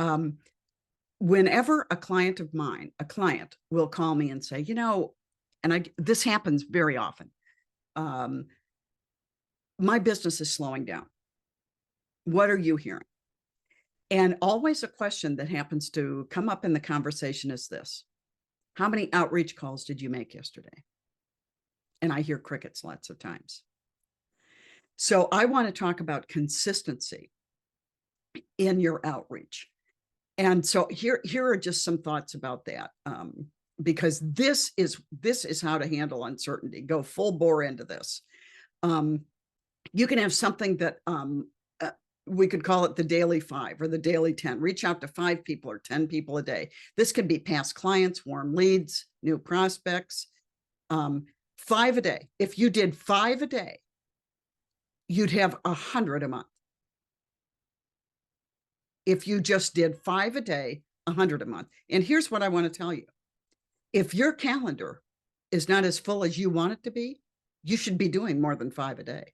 Um, Whenever a client will call me and say, and this happens very often. Um, my business is slowing down. What are you hearing? And always a question that happens to come up in the conversation is this: how many outreach calls did you make yesterday? And I hear crickets lots of times. So I want to talk about consistency in your outreach. And so here are just some thoughts about that. Because this is how to handle uncertainty. Go full bore into this. You can have something that we could call it the daily 5 or the daily 10. Reach out to 5 people or 10 people a day. This could be past clients, warm leads, new prospects. 5 a day. If you did 5 a day, you'd have 100 a month. If you just did 5 a day, 100 a month. And here's what I want to tell you. If your calendar is not as full as you want it to be, you should be doing more than 5 a day.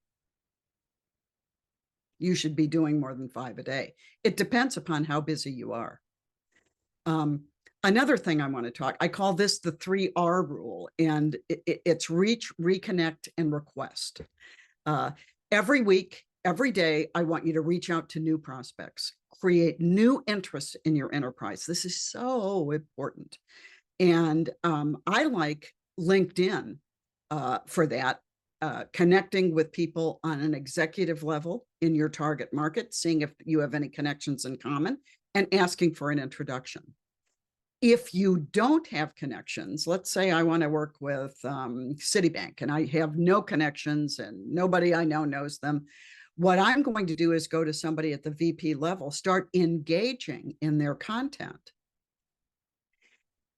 You should be doing more than 5 a day. It depends upon how busy you are. Another thing I want to talk, I call this the 3R rule, and it's reach, reconnect, and request. Every week, every day, I want you to reach out to new prospects, create new interest in your enterprise. This is so important. And I like LinkedIn for that, connecting with people on an executive level in your target market, seeing if you have any connections in common, and asking for an introduction. If you don't have connections, let's say I want to work with Citibank and I have no connections and nobody I know knows them. What I'm going to do is go to somebody at the VP level, start engaging in their content.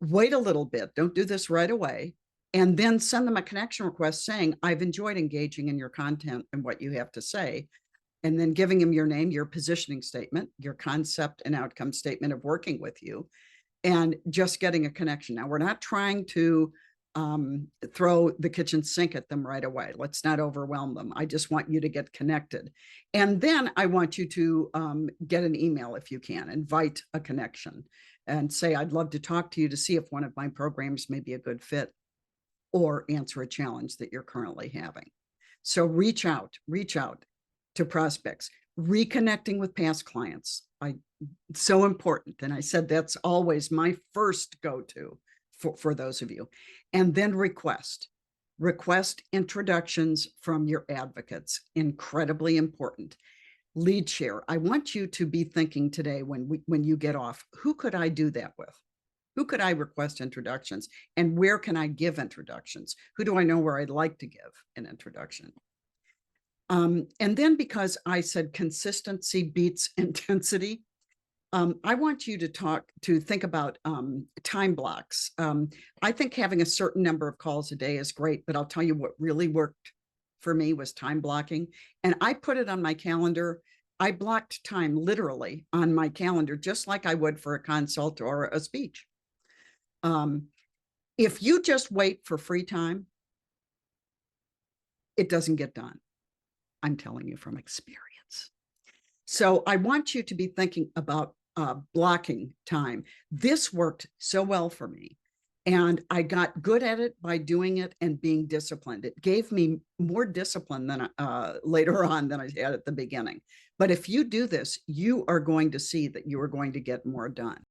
Wait a little bit, don't do this right away, and then send them a connection request saying, I've enjoyed engaging in your content and what you have to say. And then giving them your name, your positioning statement, your concept and outcome statement of working with you, and just getting a connection. Now, we're not trying to throw the kitchen sink at them right away. Let's not overwhelm them. I just want you to get connected. And then I want you to get an email if you can, invite a connection and say, I'd love to talk to you to see if one of my programs may be a good fit or answer a challenge that you're currently having. So reach out to prospects, reconnecting with past clients. So important. And I said, that's always my first go-to for those of you. And then request introductions from your advocates. Incredibly important. Lead share. I want you to be thinking today when you get off, who could I do that with? Who could I request introductions? And where can I give introductions? Who do I know where I'd like to give an introduction? And then, because I said consistency beats intensity, I want you to think about time blocks. I think having a certain number of calls a day is great, but I'll tell you what really worked for me was time blocking. And I put it on my calendar. I blocked time literally on my calendar, just like I would for a consult or a speech. If you just wait for free time, it doesn't get done. I'm telling you from experience. So I want you to be thinking about blocking time. This worked so well for me. And I got good at it by doing it and being disciplined. It gave me more discipline than later on than I had at the beginning. But if you do this, you are going to see that you are going to get more done.